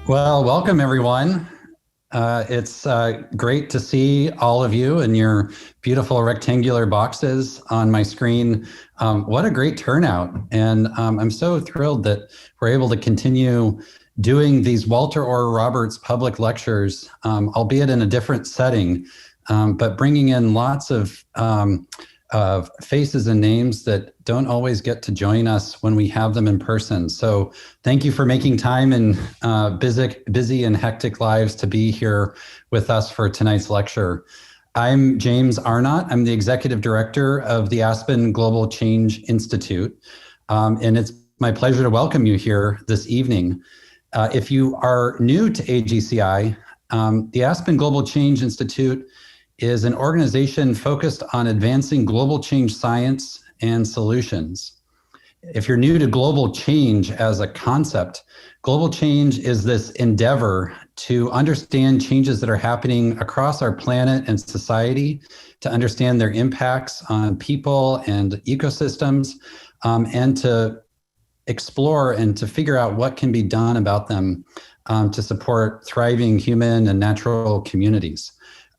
Well, welcome everyone. It's great to see all of you and your beautiful rectangular boxes on my screen. What a great turnout. And I'm so thrilled that we're able to continue doing these Walter Orr Roberts public lectures, albeit in a different setting, but bringing in lots of faces and names that don't always get to join us when we have them in person. So thank you for making time in busy and hectic lives to be here with us for tonight's lecture. I'm James Arnott. I'm the Executive Director of the Aspen Global Change Institute. And it's my pleasure to welcome you here this evening. If you are new to AGCI, the Aspen Global Change Institute is an organization focused on advancing global change science and solutions. If you're new to global change as a concept, global change is this endeavor to understand changes that are happening across our planet and society, to understand their impacts on people and ecosystems, and to explore and to figure out what can be done about them to support thriving human and natural communities.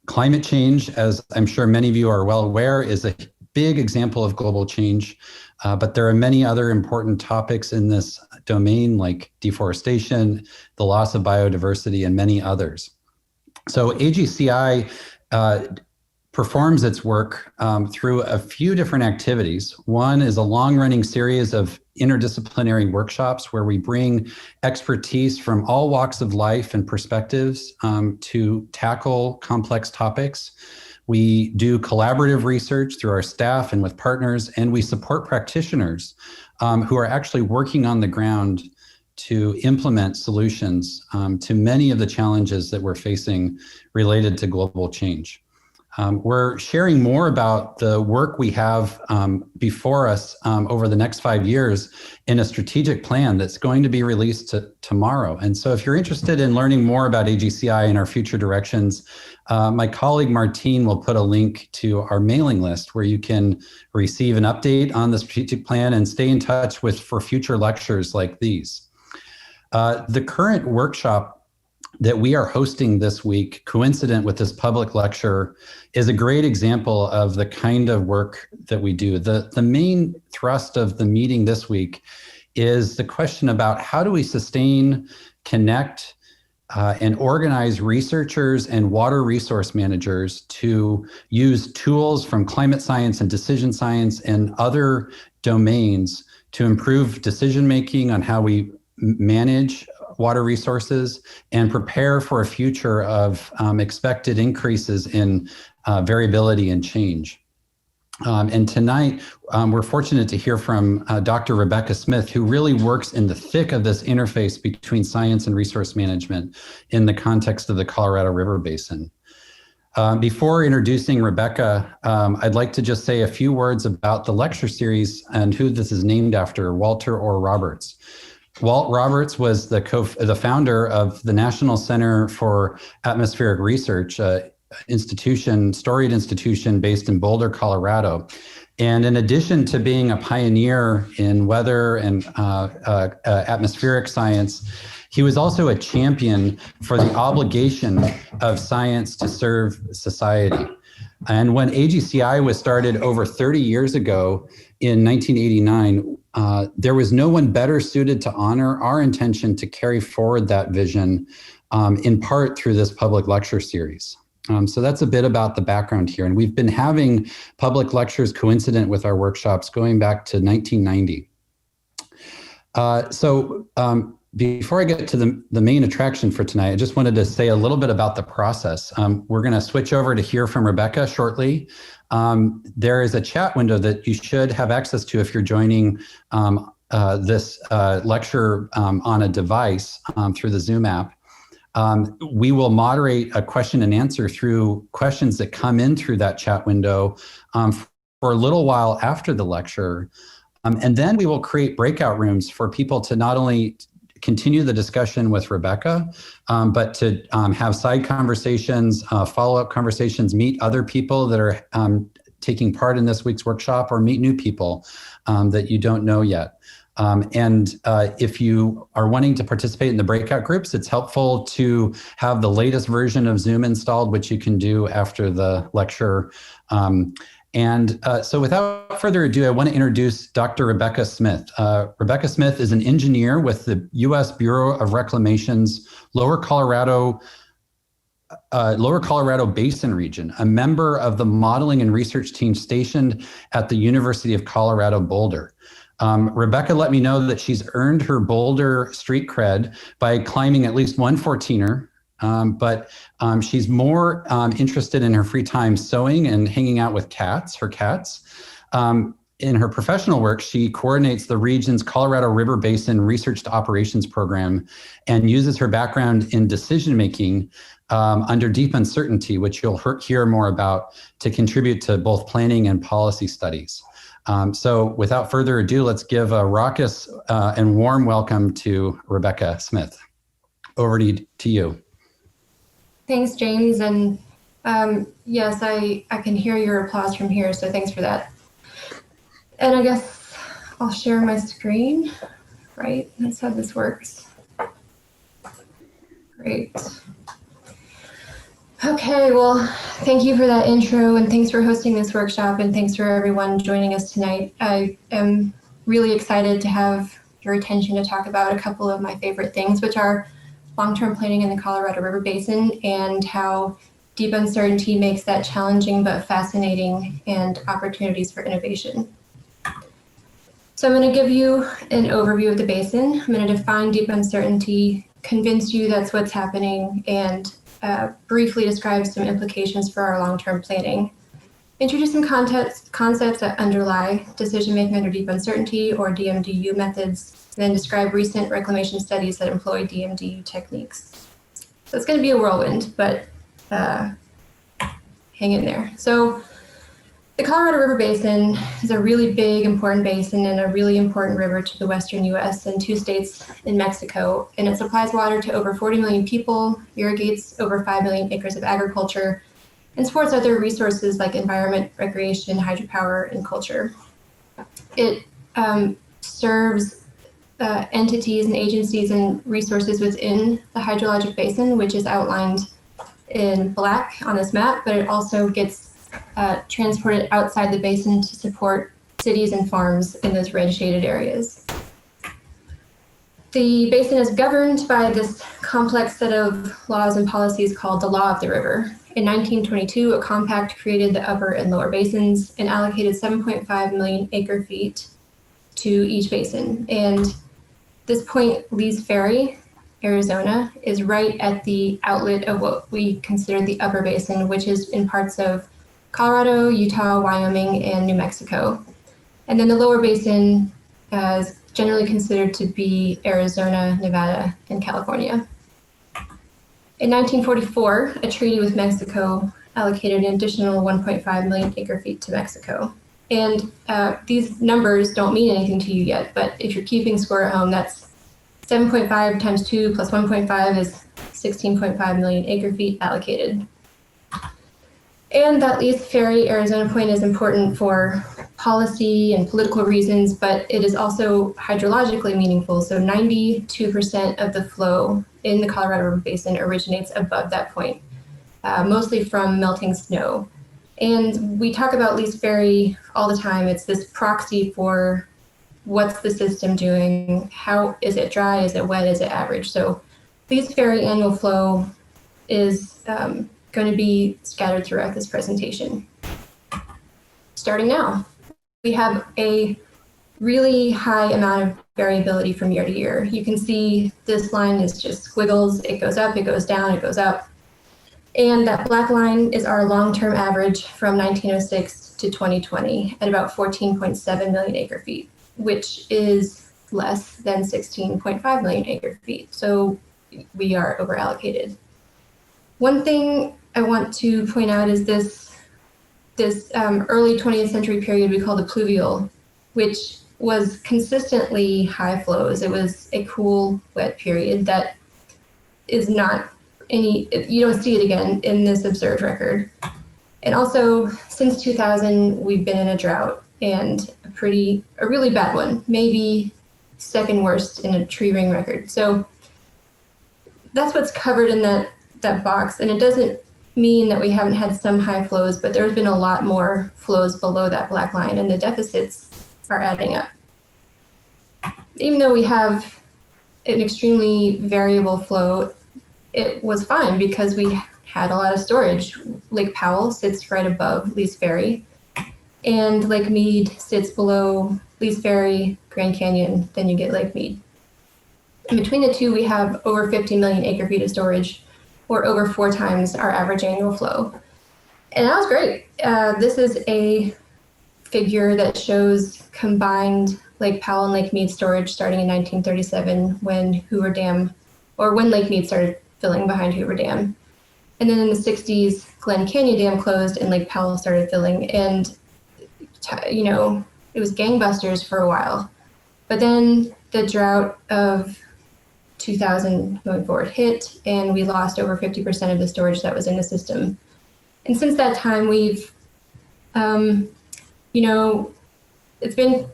Climate change, as I'm sure many of you are well aware, is a big example of global change, but there are many other important topics in this domain like deforestation, the loss of biodiversity, and many others. So AGCI performs its work through a few different activities. One is a long-running series of interdisciplinary workshops where we bring expertise from all walks of life and perspectives to tackle complex topics. We do collaborative research through our staff and with partners, and we support practitioners who are actually working on the ground to implement solutions to many of the challenges that we're facing related to global change. We're sharing more about the work we have before us over the next 5 years in a strategic plan that's going to be released tomorrow. And so if you're interested in learning more about AGCI and our future directions, my colleague Martine will put a link to our mailing list where you can receive an update on the strategic plan and stay in touch for future lectures like these. The current workshop that we are hosting this week, coincident with this public lecture, is a great example of the kind of work that we do. The main thrust of the meeting this week is the question about how do we sustain, connect, and organize researchers and water resource managers to use tools from climate science and decision science and other domains to improve decision-making on how we manage water resources and prepare for a future of expected increases in variability and change. And tonight, we're fortunate to hear from Dr. Rebecca Smith, who really works in the thick of this interface between science and resource management in the context of the Colorado River Basin. Before introducing Rebecca, I'd like to just say a few words about the lecture series and who this is named after, Walter Orr Roberts. Walt Roberts was the founder of the National Center for Atmospheric Research, storied institution based in Boulder, Colorado. And in addition to being a pioneer in weather and atmospheric science, he was also a champion for the obligation of science to serve society. And when AGCI was started over 30 years ago in 1989, there was no one better suited to honor our intention to carry forward that vision, in part through this public lecture series. So that's a bit about the background here. And we've been having public lectures coincident with our workshops going back to 1990. Before I get to the main attraction for tonight, I just wanted to say a little bit about the process. We're going to switch over to hear from Rebecca shortly. There is a chat window that you should have access to if you're joining this lecture on a device through the Zoom app. We will moderate a question and answer through questions that come in through that chat window for a little while after the lecture. And then we will create breakout rooms for people to not only continue the discussion with Rebecca, but to have side conversations, follow-up conversations, meet other people that are taking part in this week's workshop, or meet new people that you don't know yet. If you are wanting to participate in the breakout groups, it's helpful to have the latest version of Zoom installed, which you can do after the lecture. So without further ado, I want to introduce Dr. Rebecca Smith. Rebecca Smith is an engineer with the U.S. Bureau of Reclamation's Lower Colorado Basin region, a member of the modeling and research team stationed at the University of Colorado Boulder. Rebecca let me know that she's earned her Boulder street cred by climbing at least one 14er, but she's more interested in her free time sewing and hanging out with her cats. In her professional work, she coordinates the region's Colorado River Basin Research to Operations Program and uses her background in decision-making under deep uncertainty, which you'll hear more about, to contribute to both planning and policy studies. So without further ado, let's give a raucous and warm welcome to Rebecca Smith. Over to you. Thanks, James. And yes, I can hear your applause from here, so thanks for that. And I guess I'll share my screen, right? That's how this works. Great. Okay, well, thank you for that intro, and thanks for hosting this workshop, and thanks for everyone joining us tonight. I am really excited to have your attention to talk about a couple of my favorite things, which are long-term planning in the Colorado River Basin and how deep uncertainty makes that challenging but fascinating, and opportunities for innovation. So I'm going to give you an overview of the basin. I'm going to define deep uncertainty, convince you that's what's happening, and briefly describe some implications for our long-term planning. Introduce some concepts that underlie decision-making under deep uncertainty, or DMDU methods, and then describe recent reclamation studies that employ DMDU techniques. So it's going to be a whirlwind, but hang in there. So the Colorado River Basin is a really big, important basin and a really important river to the western U.S. and 2 states in Mexico. And it supplies water to over 40 million people, irrigates over 5 million acres of agriculture, and supports other resources like environment, recreation, hydropower, and culture. It serves entities and agencies and resources within the hydrologic basin, which is outlined in black on this map, but it also gets transported outside the basin to support cities and farms in those red shaded areas. The basin is governed by this complex set of laws and policies called the Law of the River. In 1922, a compact created the upper and lower basins and allocated 7.5 million acre feet to each basin. And this point, Lee's Ferry, Arizona, is right at the outlet of what we consider the upper basin, which is in parts of Colorado, Utah, Wyoming, and New Mexico. And then the lower basin is generally considered to be Arizona, Nevada, and California. In 1944, a treaty with Mexico allocated an additional 1.5 million acre feet to Mexico. And these numbers don't mean anything to you yet, but if you're keeping score at home, that's 7.5 times 2 plus 1.5 is 16.5 million acre feet allocated. And that Lee's Ferry, Arizona point is important for policy and political reasons, but it is also hydrologically meaningful. So 92% of the flow in the Colorado River Basin originates above that point, mostly from melting snow. And we talk about Lee's Ferry all the time. It's this proxy for what's the system doing, how is it dry, is it wet, is it average? So Lee's Ferry annual flow is going to be scattered throughout this presentation. Starting now, we have a really high amount of variability from year to year. You can see this line is just squiggles. It goes up, it goes down, it goes up. And that black line is our long-term average from 1906 to 2020 at about 14.7 million acre feet, which is less than 16.5 million acre feet. So we are overallocated. One thing I want to point out is this early 20th century period we call the pluvial, which was consistently high flows. It was a cool, wet period that is not you don't see it again in this observed record. And also, since 2000, we've been in a drought, and a really bad one, maybe second worst in a tree ring record. So that's what's covered in that box. And it doesn't mean that we haven't had some high flows, but there's been a lot more flows below that black line, and the deficits are adding up. Even though we have an extremely variable flow, it was fine because we had a lot of storage. Lake Powell sits right above Lee's Ferry, and Lake Mead sits below Lee's Ferry, Grand Canyon, then you get Lake Mead. And between the two, we have over 50 million acre feet of storage, or over 4 times our average annual flow. And that was great. This is a figure that shows combined Lake Powell and Lake Mead storage starting in 1937 when Hoover Dam, or when Lake Mead started filling behind Hoover Dam. And then in the 60s, Glen Canyon Dam closed and Lake Powell started filling. And, you know, it was gangbusters for a while. But then the drought of 2000 going forward hit, and we lost over 50% of the storage that was in the system. And since that time, we've, you know, it's been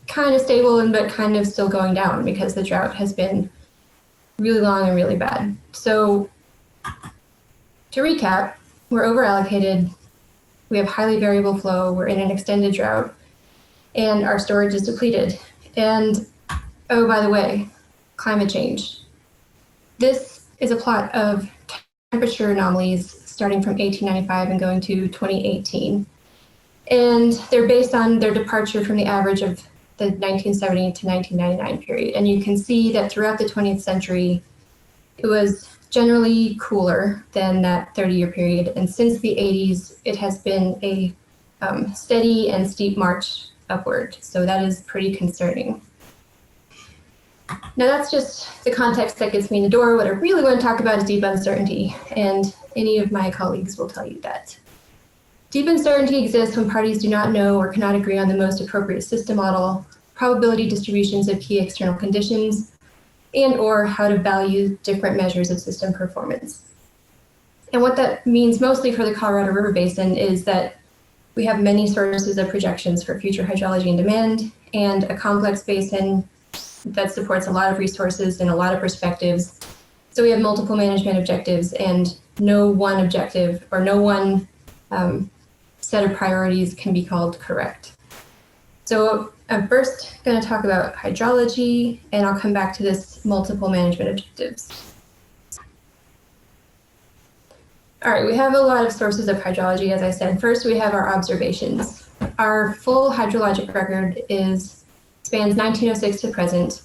kind of stable, but kind of still going down because the drought has been really long and really bad. So to recap, we're over allocated, we have highly variable flow, we're in an extended drought, and our storage is depleted. And oh, by the way, climate change. This is a plot of temperature anomalies starting from 1895 and going to 2018. And they're based on their departure from the average of the 1970 to 1999 period. And you can see that throughout the 20th century, it was generally cooler than that 30-year period. And since the 80s, it has been a steady and steep march upward. So that is pretty concerning. Now that's just the context that gets me in the door. What I really want to talk about is deep uncertainty, and any of my colleagues will tell you that. Deep uncertainty exists when parties do not know or cannot agree on the most appropriate system model, probability distributions of key external conditions, and or how to value different measures of system performance. And what that means mostly for the Colorado River Basin is that we have many sources of projections for future hydrology and demand, and a complex basin that supports a lot of resources and a lot of perspectives. So we have multiple management objectives, and no one objective or no one set of priorities can be called correct. So I'm first going to talk about hydrology, and I'll come back to this multiple management objectives. All right, we have a lot of sources of hydrology, as I said. First, we have our observations. Our full hydrologic record spans 1906 to present,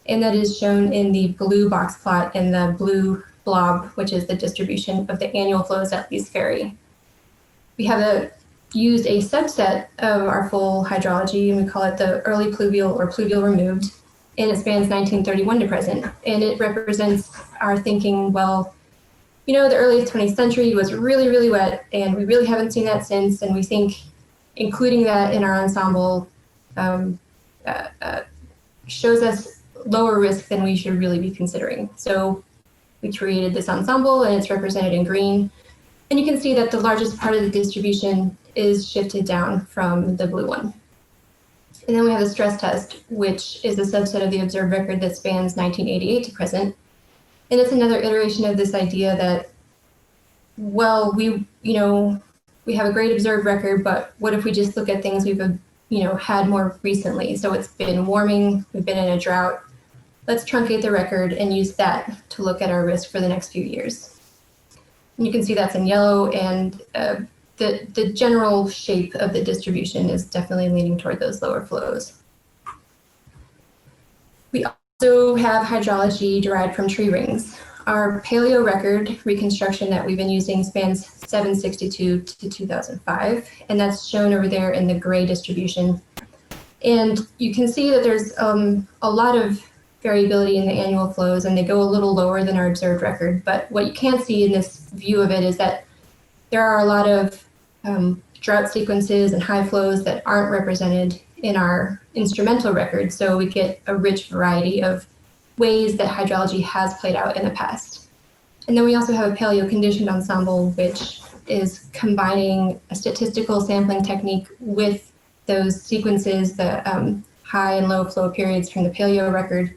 and that is shown in the blue box plot and the blue blob, which is the distribution of the annual flows at Lee's Ferry. We have used a subset of our full hydrology, and we call it the early pluvial or pluvial removed, and it spans 1931 to present. And it represents our thinking, well, you know, the early 20th century was really, really wet, and we really haven't seen that since, and we think including that in our ensemble shows us lower risk than we should really be considering. So we created this ensemble, and it's represented in green. And you can see that the largest part of the distribution is shifted down from the blue one. And then we have a stress test, which is a subset of the observed record that spans 1988 to present. And it's another iteration of this idea that, well, we have a great observed record, but what if we just look at things we've had more recently? So it's been warming, we've been in a drought. Let's truncate the record and use that to look at our risk for the next few years. And you can see that's in yellow, and the general shape of the distribution is definitely leaning toward those lower flows. We also have hydrology derived from tree rings. Our paleo record reconstruction that we've been using spans 762 to 2005, and that's shown over there in the gray distribution. And you can see that there's a lot of variability in the annual flows, and they go a little lower than our observed record. But what you can't see in this view of it is that there are a lot of drought sequences and high flows that aren't represented in our instrumental record. So we get a rich variety of ways that hydrology has played out in the past. And then we also have a paleo-conditioned ensemble, which is combining a statistical sampling technique with those sequences, the high and low flow periods from the paleo record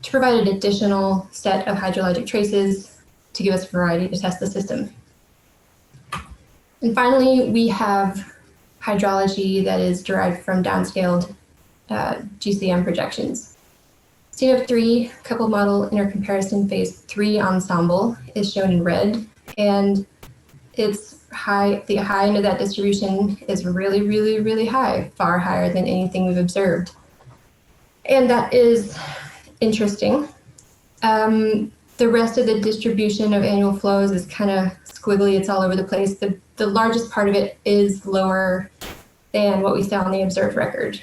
to provide an additional set of hydrologic traces to give us a variety to test the system. And finally, we have hydrology that is derived from downscaled GCM projections. CMF3 coupled model intercomparison phase 3 ensemble is shown in red, and it's high. The high end of that distribution is really, really, really high, far higher than anything we've observed. And that is interesting. The rest of the distribution of annual flows is kind of squiggly. It's all over the place. The largest part of it is lower than what we saw on the observed record.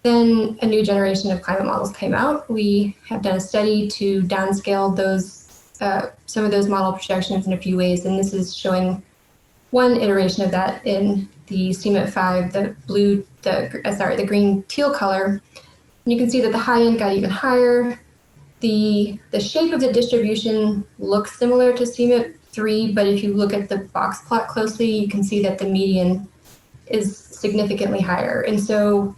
Then a new generation of climate models came out. We have done a study to downscale those, some of those model projections in a few ways, and this is showing one iteration of that in the CMF5, the green teal color. And you can see that the high end got even higher. The shape of the distribution looks similar to CMF3, but if you look at the box plot closely, you can see that the median is significantly higher. And so,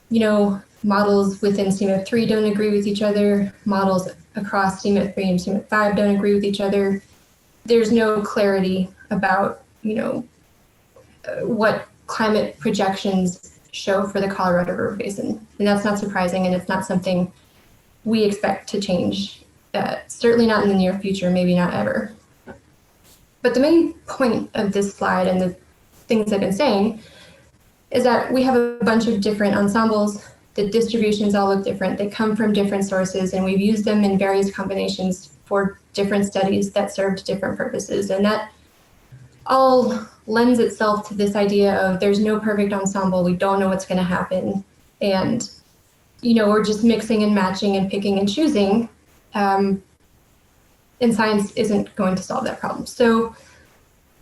you know, models within CMF3 don't agree with each other. Models across CMF3 and CMF5 don't agree with each other. There's no clarity about, you know, what climate projections show for the Colorado River Basin. And that's not surprising, and it's not something we expect to change, certainly not in the near future, maybe not ever. But the main point of this slide and the things I've been saying is that we have a bunch of different ensembles. The distributions all look different. They come from different sources, and we've used them in various combinations for different studies that served different purposes. And that all lends itself to this idea of there's no perfect ensemble. We don't know what's going to happen. And, you know, we're just mixing and matching and picking and choosing. And science isn't going to solve that problem. So,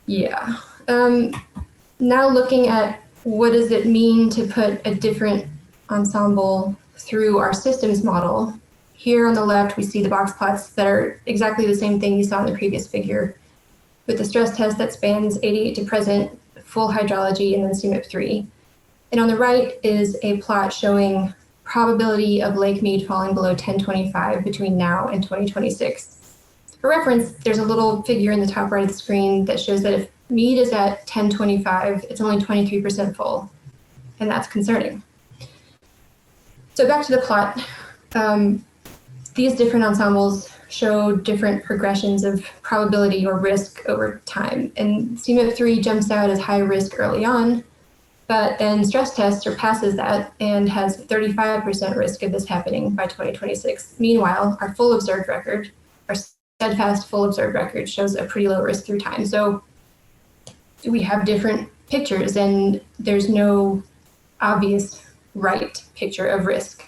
yeah. Now looking at what does it mean to put a different ensemble through our systems model. Here on the left, we see the box plots that are exactly the same thing you saw in the previous figure, with the stress test that spans 88 to present, full hydrology, and then CMF3. And on the right is a plot showing probability of Lake Mead falling below 1025 between now and 2026. For reference, there's a little figure in the top right of the screen that shows that if Mead is at 1025, it's only 23% full, and that's concerning. So back to the plot. These different ensembles show different progressions of probability or risk over time. And CMF3 jumps out as high risk early on, but then stress test surpasses that and has 35% risk of this happening by 2026. Meanwhile, our full observed record, our steadfast full observed record, shows a pretty low risk through time. So we have different pictures, and there's no obvious right picture of risk.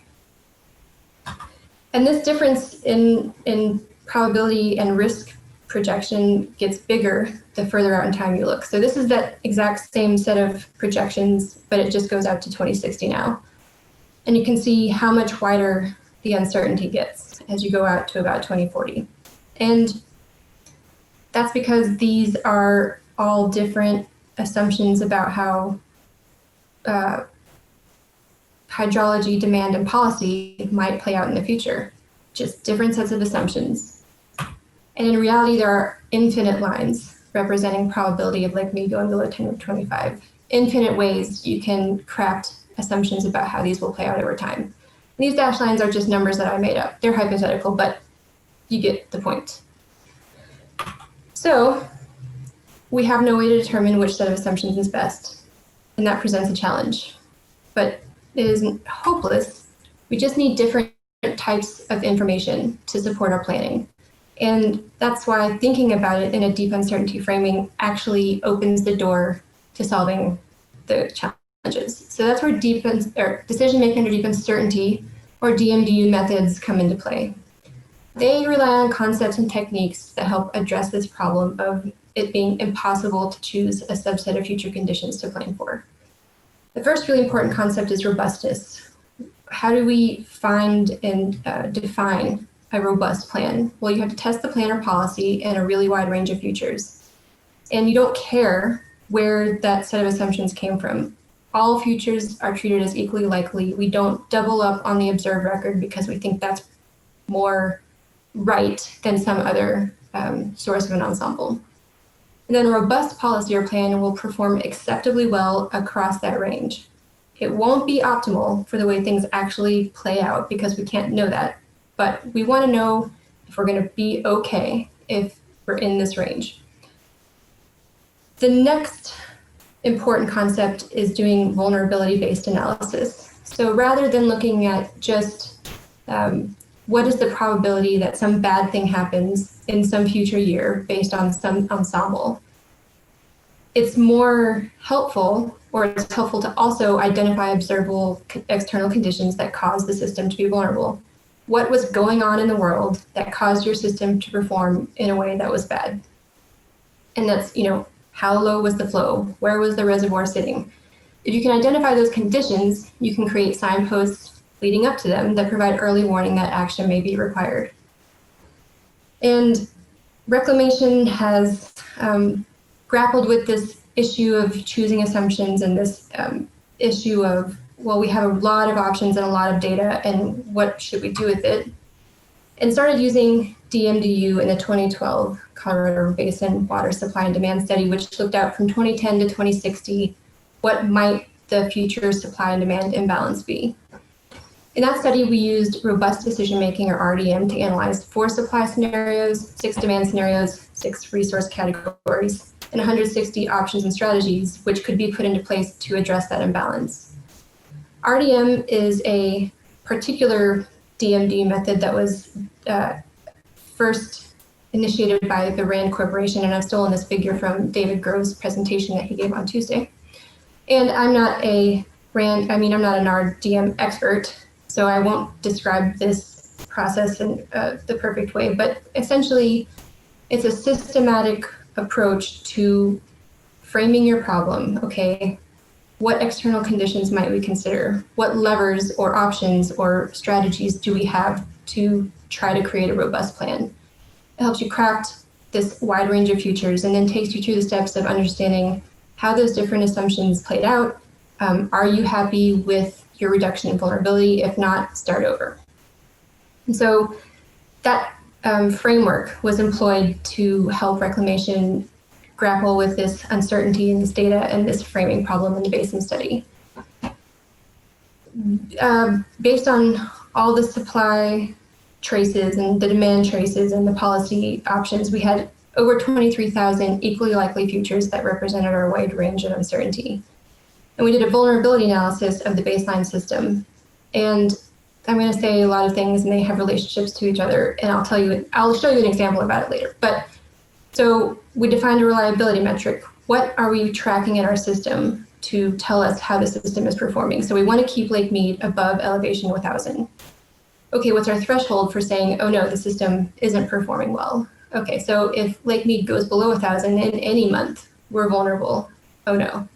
And this difference in probability and risk projection gets bigger the further out in time you look. So this is that exact same set of projections, but it just goes out to 2060 now. And you can see how much wider the uncertainty gets as you go out to about 2040. And that's because these are all different assumptions about how hydrology, demand, and policy might play out in the future. Just different sets of assumptions. And in reality, there are infinite lines representing probability of Lake Mead going below 1025. Infinite ways you can craft assumptions about how these will play out over time. And these dashed lines are just numbers that I made up. They're hypothetical, but you get the point. So we have no way to determine which set of assumptions is best, and that presents a challenge. But it isn't hopeless. We just need different types of information to support our planning. And that's why thinking about it in a deep uncertainty framing actually opens the door to solving the challenges. So that's where decision-making under deep uncertainty, or DMDU methods, come into play. They rely on concepts and techniques that help address this problem of it being impossible to choose a subset of future conditions to plan for. The first really important concept is robustness. How do we find and define a robust plan? Well, you have to test the plan or policy in a really wide range of futures. And you don't care where that set of assumptions came from. all futures are treated as equally likely. We don't double up on the observed record because we think that's more right than some other source of an ensemble. And then a robust policy or plan will perform acceptably well across that range. It won't be optimal for the way things actually play out because we can't know that, but we want to know if we're going to be okay if we're in this range. The next important concept is doing vulnerability-based analysis. So rather than looking at just what is the probability that some bad thing happens in some future year based on some ensemble, it's more helpful, or it's helpful to also identify observable external conditions that cause the system to be vulnerable. What was going on in the world that caused your system to perform in a way that was bad? And that's, how low was the flow? Where was the reservoir sitting? If you can identify those conditions, you can create signposts leading up to them that provide early warning that action may be required. And reclamation has grappled with this issue of choosing assumptions and this issue of, well, we have a lot of options and a lot of data, and what should we do with it? And started using DMDU in the 2012 Colorado Basin Water Supply and Demand Study, which looked out from 2010 to 2060, what might the future supply and demand imbalance be? In that study, we used robust decision-making, or RDM, to analyze 4 supply scenarios, 6 demand scenarios, 6 resource categories, and 160 options and strategies, which could be put into place to address that imbalance. RDM is a particular DMD method that was first initiated by the RAND Corporation, and I've stolen this figure from David Grove's presentation that he gave on Tuesday. And I'm not a RAND, I'm not an RDM expert, so I won't describe this process in the perfect way, but essentially it's a systematic approach to framing your problem. Okay, what external conditions might we consider? What levers or options or strategies do we have to try to create a robust plan? It helps you craft this wide range of futures and then takes you through the steps of understanding how those different assumptions played out. Are you happy with your reduction in vulnerability? If not, start over. And so that framework was employed to help reclamation grapple with this uncertainty in this data and this framing problem in the Basin study. Based on all the supply traces and the demand traces and the policy options, we had over 23,000 equally likely futures that represented our wide range of uncertainty. And we did a vulnerability analysis of the baseline system. And I'm going to say a lot of things and they have relationships to each other, and I'll show you an example about it later. But so we defined a reliability metric. What are we tracking in our system to tell us how the system is performing? So we want to keep Lake Mead above elevation 1000. Okay, what's our threshold for saying, oh no, the system isn't performing well? Okay, so if Lake Mead goes below 1000 in any month, we're vulnerable. Oh no.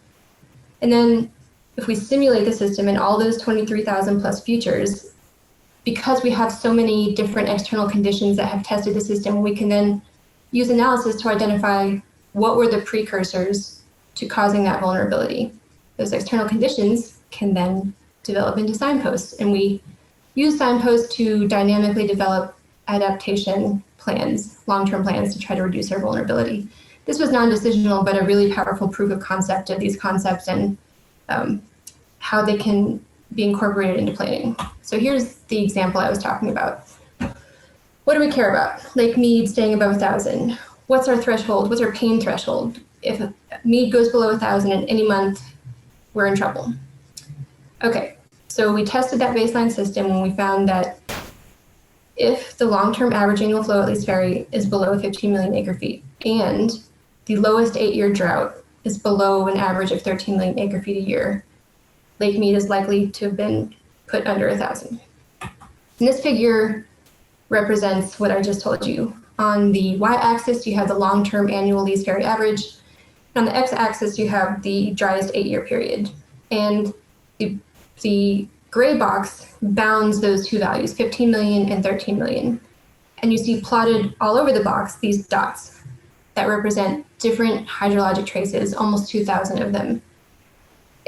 And then if we simulate the system in all those 23,000 plus futures, because we have so many different external conditions that have tested the system, we can then use analysis to identify what were the precursors to causing that vulnerability. Those external conditions can then develop into signposts, and we use signposts to dynamically develop adaptation plans, long-term plans to try to reduce our vulnerability. This was non-decisional, but a really powerful proof of concept of these concepts and how they can be incorporated into planning. So here's the example I was talking about. What do we care about? Lake Mead staying above 1000. What's our threshold? What's our pain threshold? If Mead goes below 1000 in any month, we're in trouble. Okay, so we tested that baseline system and we found that if the long-term average annual flow at least vary is below 15 million acre feet and the lowest 8-year drought is below an average of 13 million acre feet a year, Lake Mead is likely to have been put under 1000. And this figure represents what I just told you. On the y-axis, you have the long-term annual least vary average. On the x-axis, you have the driest 8-year period. And the gray box bounds those two values, 15 million and 13 million. And you see plotted all over the box these dots that represent different hydrologic traces, almost 2,000 of them.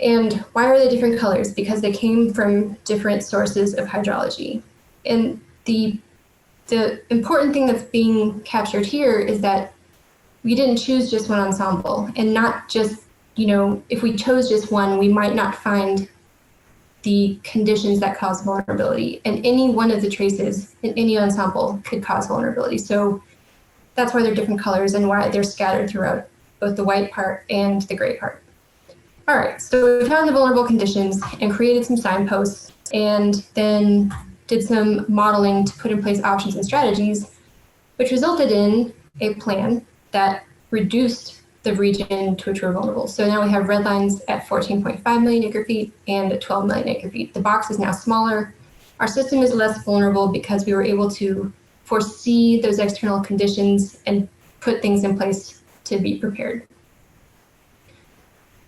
And why are they different colors? Because they came from different sources of hydrology. And the important thing that's being captured here is that we didn't choose just one ensemble, and not just, if we chose just one, we might not find the conditions that cause vulnerability. And any one of the traces in any ensemble could cause vulnerability. So that's why they're different colors and why they're scattered throughout both the white part and the gray part. All right, so we found the vulnerable conditions and created some signposts, and then did some modeling to put in place options and strategies, which resulted in a plan that reduced the region to which we're vulnerable. So now we have red lines at 14.5 million acre feet and at 12 million acre feet. The box is now smaller. Our system is less vulnerable because we were able to foresee those external conditions and put things in place to be prepared.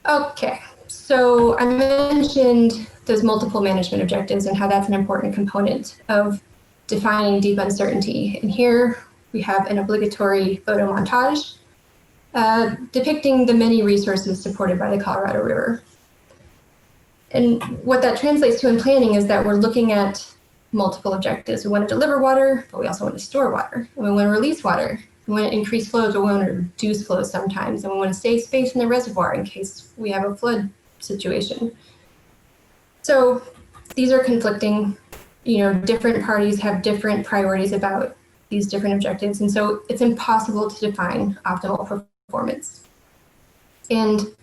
Okay, so I mentioned those multiple management objectives and how that's an important component of defining deep uncertainty. And here we have an obligatory photo montage depicting the many resources supported by the Colorado River. And what that translates to in planning is that we're looking at multiple objectives. We want to deliver water, but we also want to store water. And we want to release water. We want to increase flows, but we want to reduce flows sometimes. And we want to save space in the reservoir in case we have a flood situation. So these are conflicting. Different parties have different priorities about these different objectives. And so it's impossible to define optimal performance. And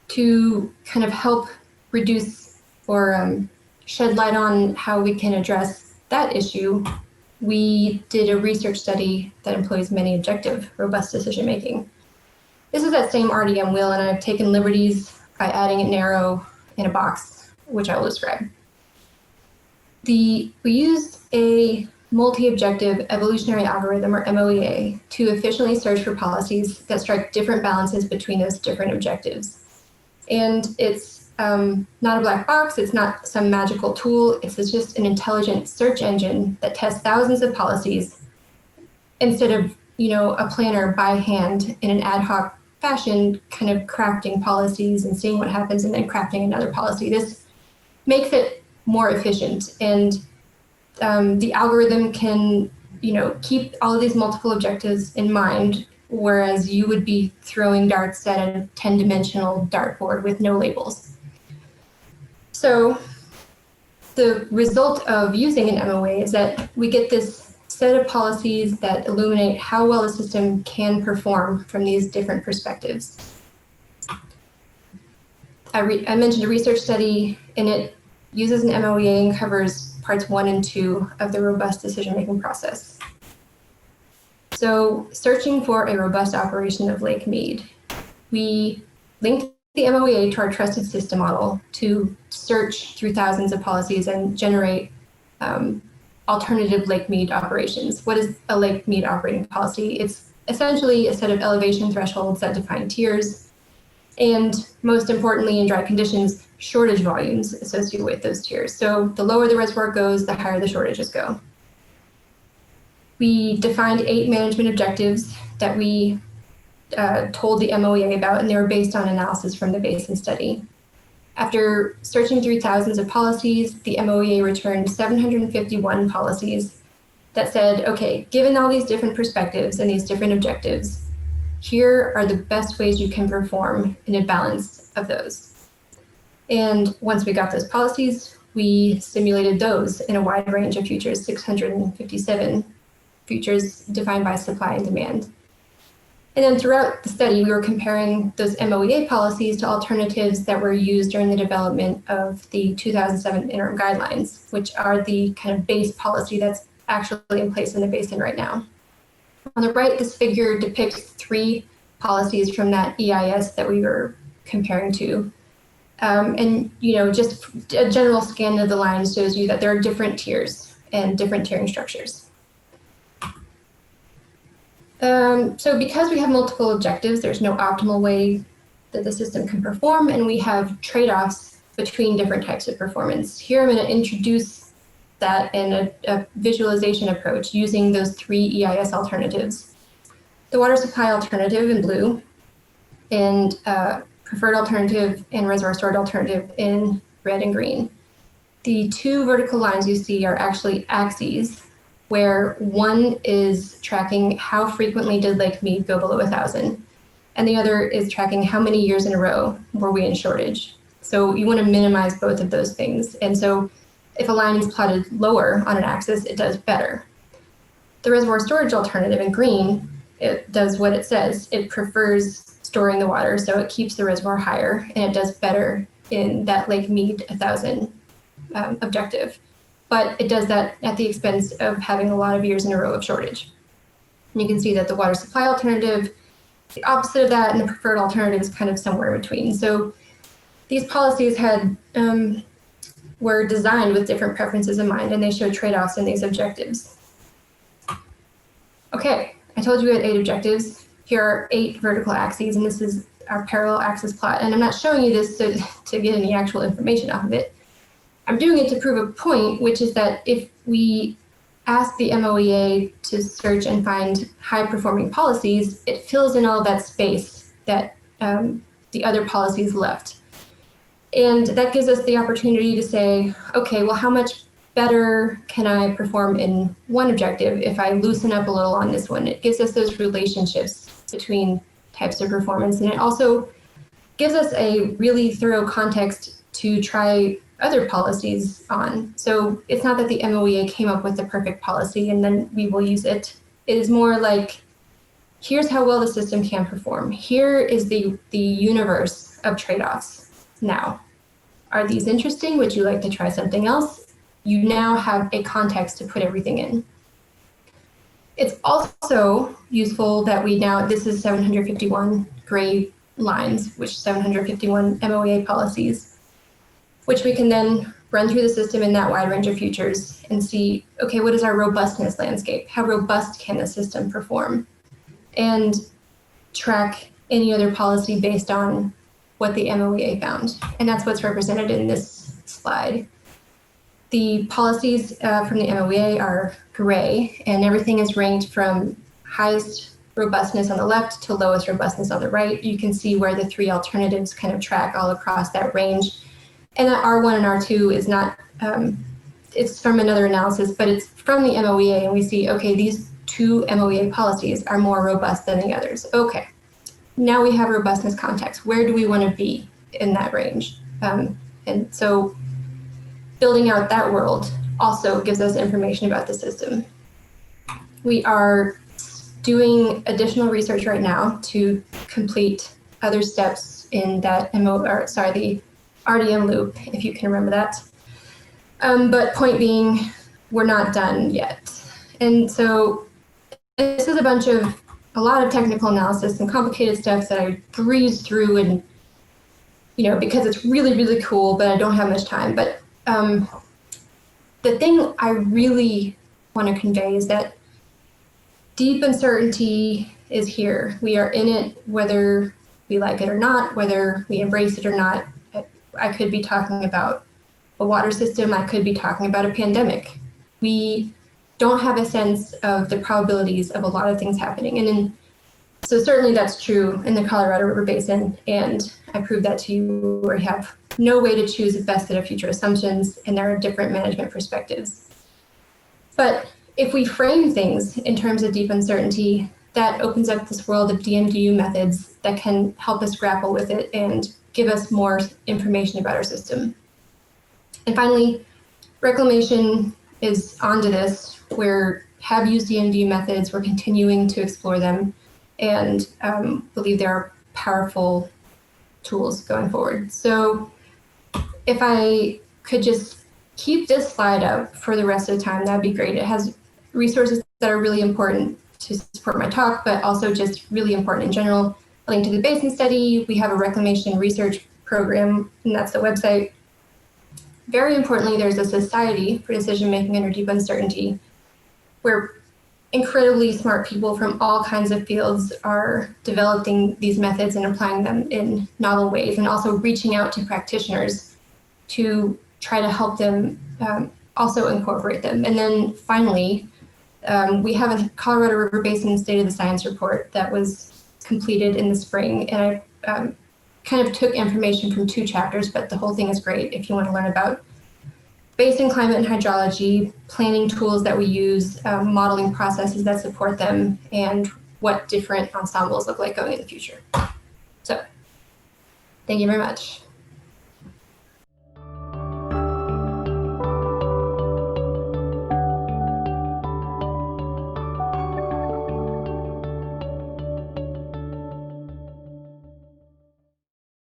to kind of help reduce or shed light on how we can address that issue, we did a research study that employs many objective, robust decision making. This is that same RDM wheel, and I've taken liberties by adding an arrow in a box, which I will describe. We used a multi-objective evolutionary algorithm, or MOEA, to efficiently search for policies that strike different balances between those different objectives. And it's not a black box, it's not some magical tool, it's just an intelligent search engine that tests thousands of policies instead of, a planner by hand in an ad hoc fashion, kind of crafting policies and seeing what happens and then crafting another policy. This makes it more efficient, and the algorithm can, keep all of these multiple objectives in mind, whereas you would be throwing darts at a 10-dimensional dartboard with no labels. So the result of using an MOA is that we get this set of policies that illuminate how well a system can perform from these different perspectives. I mentioned a research study, and it uses an MOEA and covers parts 1 and 2 of the robust decision-making process. So, searching for a robust operation of Lake Mead, we linked the MOEA to our trusted system model to search through thousands of policies and generate alternative Lake Mead operations. What is a Lake Mead operating policy? It's essentially a set of elevation thresholds that define tiers, and most importantly, in dry conditions, shortage volumes associated with those tiers. So the lower the reservoir goes, the higher the shortages go. We defined 8 management objectives that we told the MOEA about, and they were based on analysis from the Basin study. After searching through thousands of policies, the MOEA returned 751 policies that said, okay, given all these different perspectives and these different objectives, here are the best ways you can perform in a balance of those. And once we got those policies, we simulated those in a wide range of futures, 657 futures defined by supply and demand. And then throughout the study, we were comparing those MOEA policies to alternatives that were used during the development of the 2007 interim guidelines, which are the kind of base policy that's actually in place in the basin right now. On the right, this figure depicts 3 policies from that EIS that we were comparing to. And just a general scan of the lines shows you that there are different tiers and different tiering structures. So because we have multiple objectives, there's no optimal way that the system can perform, and we have trade-offs between different types of performance. Here I'm going to introduce that in a visualization approach using those 3 EIS alternatives. The water supply alternative in blue, and preferred alternative and reservoir storage alternative in red and green. The two vertical lines you see are actually axes, where one is tracking how frequently did Lake Mead go below 1,000, and the other is tracking how many years in a row were we in shortage. So you want to minimize both of those things. And so if a line is plotted lower on an axis, it does better. The reservoir storage alternative in green, it does what it says. It prefers storing the water, so it keeps the reservoir higher, and it does better in that Lake Mead 1,000 objective. But it does that at the expense of having a lot of years in a row of shortage. And you can see that the water supply alternative is the opposite of that, and the preferred alternative is kind of somewhere in between. So these policies were designed with different preferences in mind, and they show trade-offs in these objectives. Okay, I told you we had 8 objectives. Here are 8 vertical axes, and this is our parallel axis plot. And I'm not showing you this to get any actual information off of it. I'm doing it to prove a point, which is that if we ask the MOEA to search and find high-performing policies, it fills in all that space that the other policies left. And that gives us the opportunity to say, okay, well, how much better can I perform in one objective if I loosen up a little on this one? It gives us those relationships between types of performance, and it also gives us a really thorough context to try other policies on. So it's not that the MOEA came up with the perfect policy and then we will use it. It is more like, here's how well the system can perform. Here is the universe of trade-offs. Now, are these interesting? Would you like to try something else? You now have a context to put everything in. It's also useful that this is 751 gray lines, which 751 MOEA policies, which we can then run through the system in that wide range of futures and see, okay, what is our robustness landscape? How robust can the system perform? And track any other policy based on what the MOEA found. And that's what's represented in this slide. The policies from the MOEA are gray, and everything is ranked from highest robustness on the left to lowest robustness on the right. You can see where the 3 alternatives kind of track all across that range. And that R1 and R2 is not, it's from another analysis, but it's from the MOEA, and we see, okay, these 2 MOEA policies are more robust than the others. Okay, now we have robustness context. Where do we want to be in that range? And so building out that world also gives us information about the system. We are doing additional research right now to complete other steps in that the RDM loop, if you can remember that. But point being, we're not done yet. And so this is a lot of technical analysis and complicated stuff that I breezed through, and because it's really, really cool, but I don't have much time. But the thing I really want to convey is that deep uncertainty is here. We are in it, whether we like it or not, whether we embrace it or not. I could be talking about a water system. I could be talking about a pandemic. We don't have a sense of the probabilities of a lot of things happening. So certainly that's true in the Colorado River Basin. And I proved that to you, where you have no way to choose the best set of future assumptions, and there are different management perspectives. But if we frame things in terms of deep uncertainty, that opens up this world of DMDU methods that can help us grapple with it and give us more information about our system. And finally, reclamation is onto this. We have used DMDU methods. We're continuing to explore them, and believe there are powerful tools going forward. So if I could just keep this slide up for the rest of the time, that'd be great. It has resources that are really important to support my talk, but also just really important in general. A link to the Basin study. We have a reclamation research program, and that's the website. Very importantly, there's a Society for Decision Making Under Deep Uncertainty, where incredibly smart people from all kinds of fields are developing these methods and applying them in novel ways, and also reaching out to practitioners to try to help them also incorporate them. And then finally, we have a Colorado River Basin State of the Science report that was completed in the spring, and I kind of took information from 2 chapters, but the whole thing is great if you want to learn about basin climate and hydrology, planning tools that we use, modeling processes that support them, and what different ensembles look like going in the future. So, thank you very much.